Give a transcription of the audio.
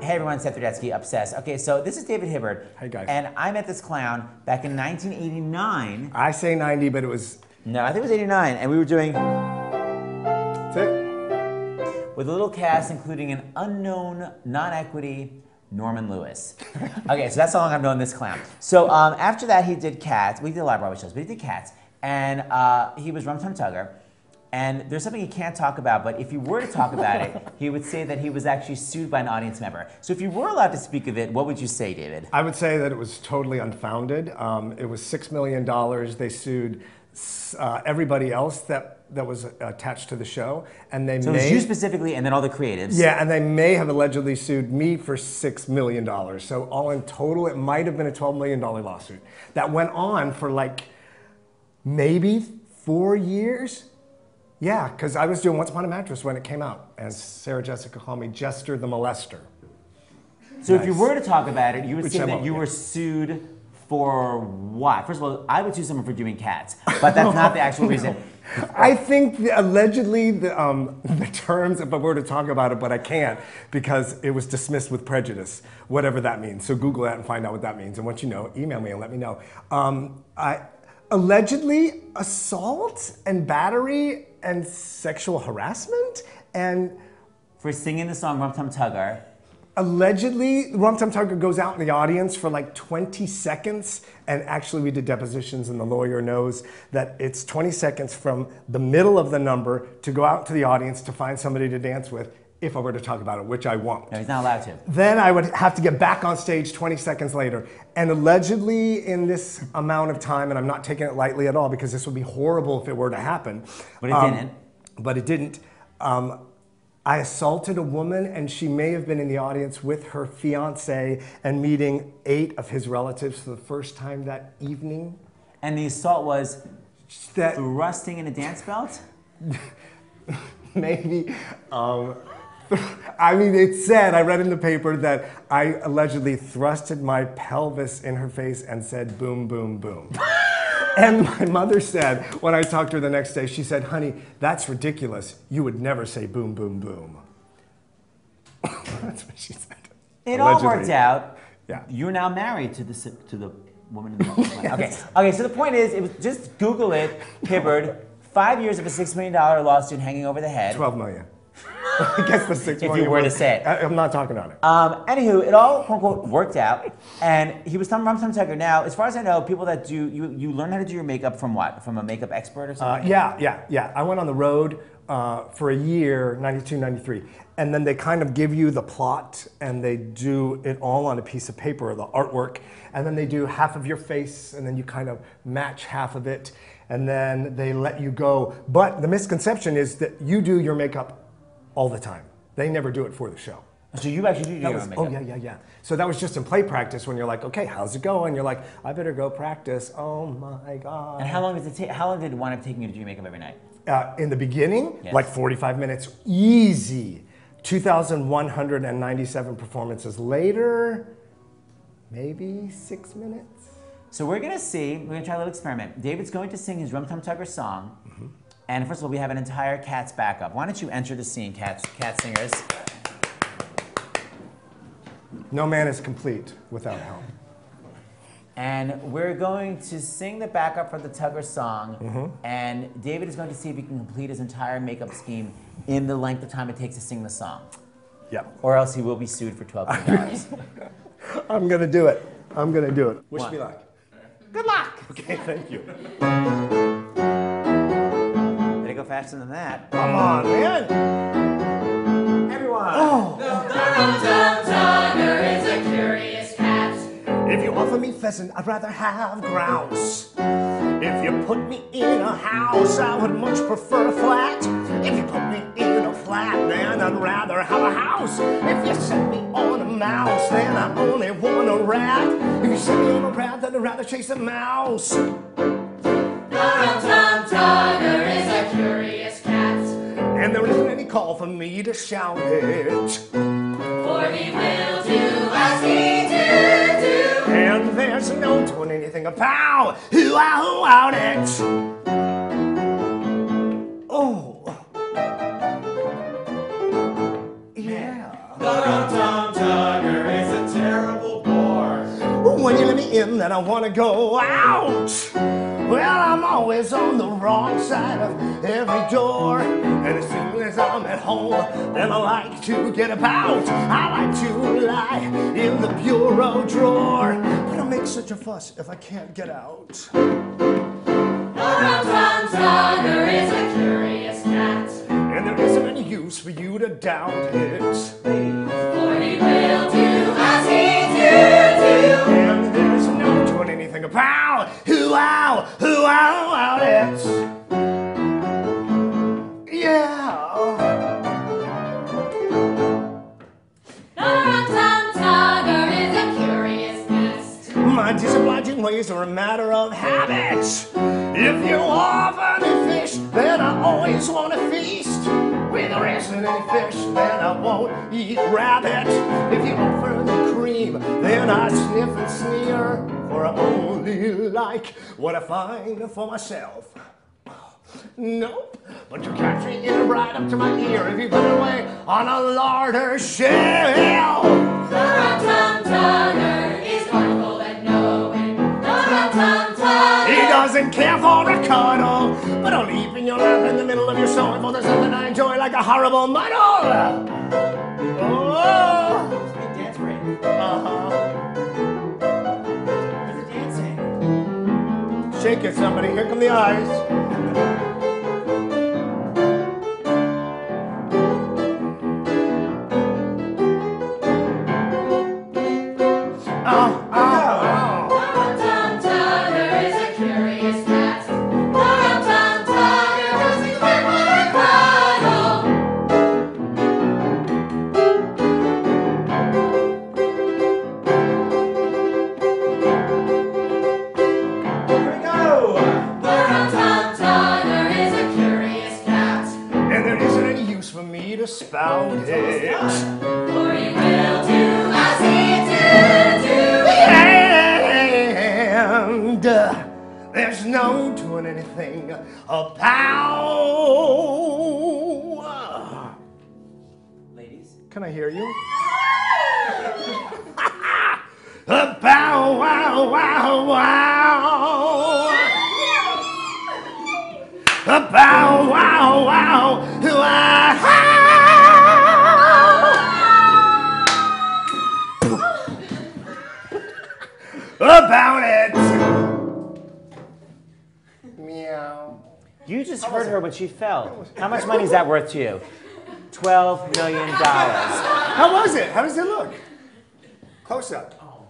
Hey everyone, Seth RUDETSKY, Obsessed. Okay, so this is David Itibbard. Hey guys. And I met this clown back in 1989. I say 90, but it was... No, I think it was 89, and we were doing... That's it. With a little cast including an unknown non-equity Norman Lewis. Okay, so that's how long I've known this clown. So after that he did Cats. We did a lot of Broadway shows, but he did Cats. And he was Rum Tum Tugger. And there's something he can't talk about, but if you were to talk about it, he would say that he was actually sued by an audience member. So if you were allowed to speak of it, what would you say, David? I would say that it was totally unfounded. It was $6 million. They sued everybody else that was attached to the show. And they So it was you specifically and then all the creatives. Yeah, and they may have allegedly sued me for $6 million. So all in total, it might have been a $12 million lawsuit. That went on for like maybe 4 years. Yeah, because I was doing Once Upon a Mattress when it came out, and Sarah Jessica called me Jester the Molester. So if you were to talk about it, you would say that you were sued for what? First of all, I would sue someone for doing Cats, but that's not the actual reason. I think allegedly the terms, if I were to talk about it, but I can't because it was dismissed with prejudice, whatever that means. So Google that and find out what that means. And once you know, email me and let me know. Allegedly assault and battery and sexual harassment and... For singing the song Rum Tum Tugger. Allegedly, Rum Tum Tugger goes out in the audience for like 20 seconds, and actually we did depositions and the lawyer knows that it's 20 seconds from the middle of the number to go out to the audience to find somebody to dance with if I were to talk about it, which I won't. No, he's not allowed to. Then I would have to get back on stage 20 seconds later. And allegedly in this amount of time, and I'm not taking it lightly at all because this would be horrible if it were to happen. But it didn't. But it didn't. I assaulted a woman, and she may have been in the audience with her fiance and meeting 8 of his relatives for the first time that evening. And the assault was thrusting in a dance belt? Maybe. I mean, it said, I read in the paper that I allegedly thrusted my pelvis in her face and said, boom, boom, boom. And my mother said, when I talked to her the next day, she said, honey, that's ridiculous. You would never say boom, boom, boom. That's what she said. It all worked out. Yeah. You're now married to the woman in the middle. Yes. Okay, so the point is, it was just Google it, Itibbard, 5 years of a $6 million lawsuit hanging over the head. 12 million. I guess the 6 million. If you were to say it. I'm not talking on it. Anywho, it all quote unquote worked out, and he was Rum Tum Tugger. Now, as far as I know, people that do you learn how to do your makeup from what? From a makeup expert or something? Yeah. I went on the road for a year, 92, 93, and then they kind of give you the plot, and they do it all on a piece of paper, the artwork, and then they do half of your face, and then you kind of match half of it, and then they let you go. But the misconception is that you do your makeup all the time. They never do it for the show. So you actually do your own makeup? Oh, yeah. So that was just in play practice when you're like, okay, how's it going? You're like, I better go practice. Oh my God. And how long does it take? How long did it wind up taking you to do your makeup every night? In the beginning, yes. Like 45 minutes, easy. 2,197 performances later, maybe 6 minutes. So we're gonna try a little experiment. David's going to sing his Rum Tum Tugger song. Mm-hmm. And first of all, we have an entire Cats backup. Why don't you enter the scene, Cat singers? No man is complete without help. And we're going to sing the backup for the Tugger song, and David is going to see if he can complete his entire makeup scheme in the length of time it takes to sing the song. Yep. Or else he will be sued for $12 million. I'm gonna do it. Wish me luck. Good luck. Okay, thank you. Better go faster than that. Come on, man. Everyone. Oh. The Rum Tum Tugger is a curious cat. If you offer me pheasant, I'd rather have grouse. If you put me in a house, I would much prefer a flat. If you put me in a flat, then I'd rather have a house. If you set me on a mouse, then I only want a rat. If you set me on a rat, then I'd rather chase a mouse. The Rum Tum Tugger is a curious cat. And there isn't any call for me to shout it. For he will do as he do. And there's no doing anything about who-out it. Oh. The Rum Tum Tugger When you let me in, then I want to go out. Well, I'm always on the wrong side of every door. And as soon as I'm at home, then I like to get about. I like to lie in the bureau drawer. But I make such a fuss if I can't get out. Rum-tum Tugger is a curious cat. And there isn't any use for you to doubt it. For he will do as he do. And there's no doing anything about who out it. Yeah. Rum-tum Tugger is a curious beast. My disobliging ways are a matter of habit. If you offer me fish, then I always want to feast. With there isn't any fish, then I won't eat rabbit. If you offer me cream, then I sniff and sneer. For I only like what I find for myself. Nope, but you catch me in right up to my ear if you put it away on a larder shell. The Rum-tum Tugger is wonderful and knowing. The Rum-tum Tugger. He doesn't care for a cuddle, but I'll leap in your lap in the middle of your song for there's something I enjoy like a horrible muddle. Oh. Dance break. Uh-huh. Where's the dancing? Shake it, somebody. Here come the eyes. Spout it. For he will do as he do. And there's no doing anything about. Ladies? Can I hear you? Bow wow wow wow. Bow wow wow wow. About it. Meow. You just heard her when she fell. How much money is that worth to you? $12 million. How was it? How does it look? Close up. Oh.